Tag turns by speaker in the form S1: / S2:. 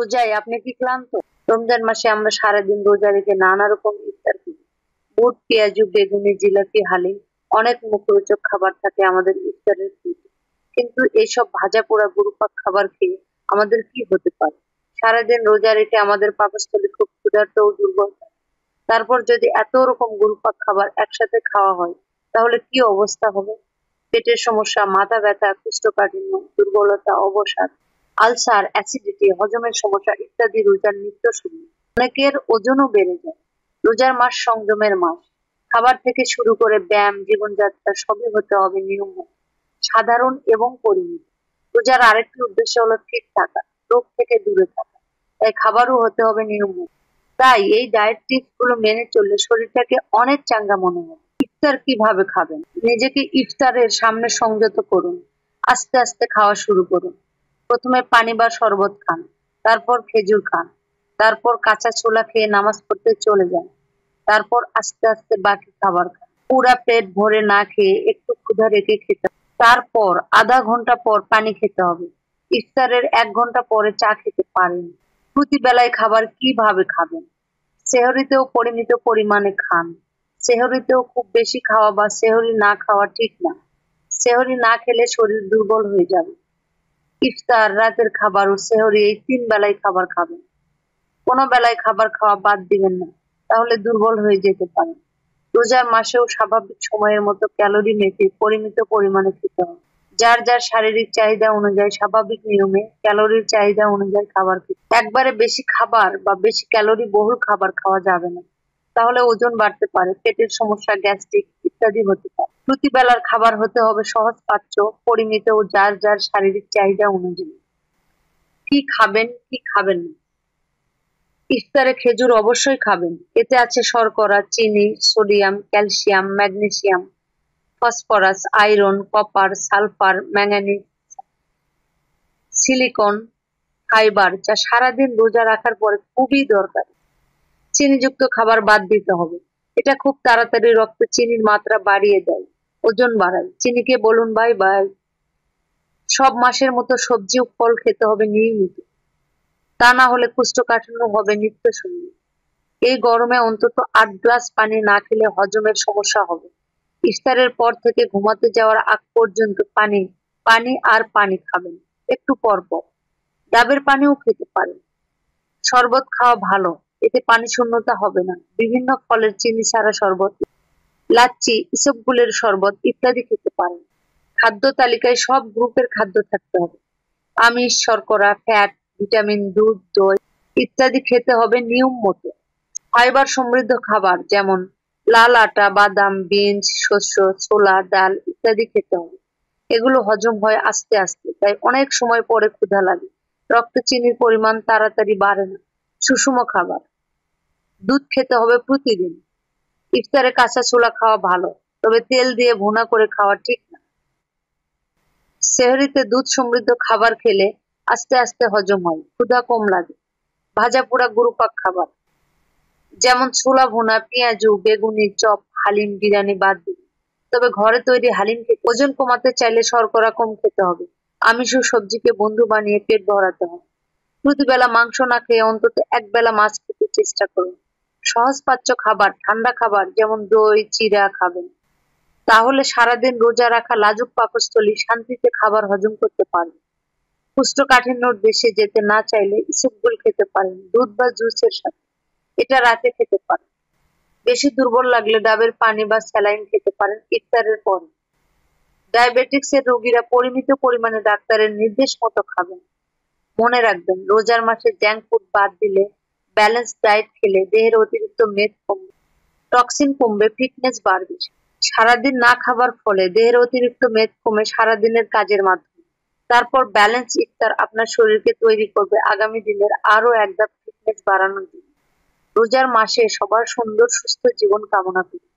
S1: রোজায় আপনি কি ক্লান্ত? রমজান মাসে আমরা সারাদিন রোজা রেখে নানা রকম ইফতার করি। বুট, পেঁয়াজু, বেগুনি, জিলাপি, হালিম, অনেক মুখরোচক খাবার থাকে আমাদের ইফতারের প্লেটে। কিন্তু এইসব ভাজা পোড়া গুরুপাক খাবার খেয়ে আমাদের কি হতে পারে? সারাদিন রোজা রেখে আমাদের পাকস্থলী খুব ক্ষুধার্ত ও দুর্বল থাকে। তারপর যদি এত রকম গুরুপাক খাবার একসাথে খাওয়া হয়, তাহলে কি অবস্থা হবে? পেটের সমস্যা, মাথা ব্যথা, কোষ্ঠকাঠিন্য, দুর্বলতা, অবসাদ, আলসার, অ্যাসিডিটি, হজমের সমস্যা ইত্যাদি রোজার নিত্যসঙ্গী। অনেকের ওজনও বেড়ে যায়। রোজার মাস সংযমের মাস। খাবার থেকে শুরু করে ব্যায়াম, জীবনযাত্রা সবই হতে হবে নিয়ম মতো, সাধারণ এবং পরিমিত। রোজার আরেকটি উদ্দেশ্য হলো ফিট থাকা, রোগ থেকে দূরে থাকা। তাই খাবারও হতে হবে নিয়ম মতো। তাই এই ডায়েট টিপস গুলো মেনে চললে শরীরটাকে অনেক চাঙ্গা মনে হবে। ইফতার কিভাবে খাবেন? নিজেকে ইফতারের সামনে সংযত করুন। আস্তে আস্তে খাওয়া শুরু করুন। প্রথমে পানি বা শরবত খান, তারপর খেজুর খান, তারপর কাঁচা ছোলা খেয়ে নামাজ পড়তে চলে যান, তারপর আস্তে আস্তে বাকি খাবার খান। পুরা পেট ভরে না খেয়ে একটু ক্ষুধা রেখে খেতে হবে। তারপর আধা ঘন্টা পর পানি খেতে হবে। ইফতারের 1 ঘন্টা পরে চা খেতে পারেন। প্রতি বেলায় খাবার কিভাবে খাবেন? সেহরিতেও পরিমিত পরিমাণে খান। সেহরিতেও খুব বেশি খাওয়া বা সেহরি না খাওয়া ঠিক না। সেহরি না খেলে শরীর দুর্বল হয়ে যাবে। ইফতার, রাতের খাবার ও সেহরি এই 3 বেলায় খাবার খাবেন। কোনো বেলায় খাবার খাওয়া বাদ দিবেন না, তাহলে দুর্বল হয়ে যেতে পারেন। রোজার মাসেও স্বাভাবিক সময়ের মতো ক্যালোরি মেপে পরিমিত পরিমাণে খেতে হবে। যার যার শারীরিক চাহিদা অনুযায়ী স্বাভাবিক নিয়মে ক্যালোরির চাহিদা অনুযায়ী খাবার খেতে। একবারে বেশি খাবার বা বেশি ক্যালোরি বহুল খাবার খাওয়া যাবে না, তাহলে ওজন বাড়তে পারে, পেটের সমস্যা, গ্যাস্ট্রিক ইত্যাদি হতে পারে। প্রতি বেলার খাবার হতে হবে সহজ পাচ্য, পরিমিত ও যার যার শারীরিক চাহিদা অনুযায়ী। কি খাবেন কি খাবেন না? ইফতারে খেজুর অবশ্যই খাবেন। এতে আছে শর্করা, চিনি, sodium, calcium, magnesium, phosphorus, iron, copper, sulphur, manganese, silicon, fibre, যা সারাদিন রোজা রাখার পরে খুবই দরকার। চিনিযুক্ত খাবার বাদ দিতে হবে। এটা খুব তাড়াতাড়ি রক্তে চিনির মাত্রা বাড়িয়ে দেয়, ওজন বাড়ায়। চিনিকে বলুন বাই বাই। সব মাসের মতো সবজি ও ফল খেতে হবে নিয়মিত। তা না হলে কোষ্ঠকাঠিন্য হবে নিত্যসঙ্গী। এই গরমে অন্তত 8 গ্লাস পানি না খেলে হজমের সমস্যা হবে। ইফতারের পর থেকে ঘুমাতে যাওয়ার আগ পর্যন্ত পানি পানি আর পানি খাবেন। একটু পর পর ডাবের পানিও খেতে পারেন। শরবত খাওয়া ভালো, এতে পানি শূন্যতা হবে না। বিভিন্ন ফলের চিনি ছাড়া শরবত, লাচ্ছি, ইসবগুলের শরবত ইত্যাদি খেতে পারেন। খাদ্য তালিকায় সব গ্রুপের খাদ্য থাকতে হবে। আমিষ, শর্করা, ফ্যাট, ভিটামিন, দুধ, দই ইত্যাদি খেতে হবে নিয়ম মতো। ফাইবার সমৃদ্ধ খাবার যেমন লাল আটা, বাদাম, বিনস, শস্য, ছোলা, ডাল ইত্যাদি খেতে হবে। এগুলো হজম হয় আস্তে আস্তে, তাই অনেক সময় পরে ক্ষুধা লাগে। রক্তে চিনির পরিমাণ তাড়াতাড়ি বাড়ে না। সুষম খাবার, দুধ খেতে হবে প্রতিদিন। ইফতারে কাঁচা ছোলা খাওয়া ভালো, তবে তেল দিয়ে ভুনা করে খাওয়া ঠিক না। সেহরিতে দুধ সমৃদ্ধ খাবার খেলে আস্তে আস্তে হজম হয়, ক্ষুধা কম লাগে। ভাজা পোড়া গুরুপাক খাবার যেমন ছোলা ভুনা, পেঁয়াজু, বেগুনি, চপ, হালিম, বিরিয়ানি বাদ দিন। তবে ঘরে তৈরি হালিম খেতে। ওজন কমাতে চাইলে শর্করা কম খেতে হবে। আমিষ ও সবজিকে বন্ধু বানিয়ে পেট ভরাতে হবে। প্রতিবেলা মাংস না খেয়ে অন্তত 1 বেলা মাছ খেতে চেষ্টা করুন। সহজ পাচ্য খাবার, ঠান্ডা খাবার যেমন দই, চিড়া খাবেন। তাহলে সারাদিন রোজা রাখা লাজুক পাকস্থলী শান্তিতে খাবার হজম করতে পারবে। কোষ্ঠকাঠিন্যর দেশে যেতে না চাইলে ইসবগুল খেতে পারেন দুধ বা জুসের সাথে। এটা রাতে খেতে পারেন। বেশি দুর্বল লাগলে ডাবের পানি বা স্যালাইন খেতে পারেন ইফতারের পরে। ডায়াবেটিক্স এর রোগীরা পরিমিত পরিমাণে ডাক্তারের নির্দেশ মতো খাবেন। মনে রাখবেন, রোজার মাসে জাঙ্ক ফুড বাদ দিলে, ব্যালেন্স ডায়েট খেলে দেহের অতিরিক্ত মেদ কমবে, টক্সিন কমবে, ফিটনেস বাড়বে। সারাদিন না খাবার ফলে দেহের অতিরিক্ত মেদ কমে সারাদিনের কাজের মাধ্যমে। তারপর ব্যালেন্স ইফতার আপনার শরীরকে তৈরি করবে আগামী দিনের আরো এক ধাপ ফিটনেস বাড়ানোর জন্য। রোজার মাসে সবার সুন্দর সুস্থ জীবন কামনা করি।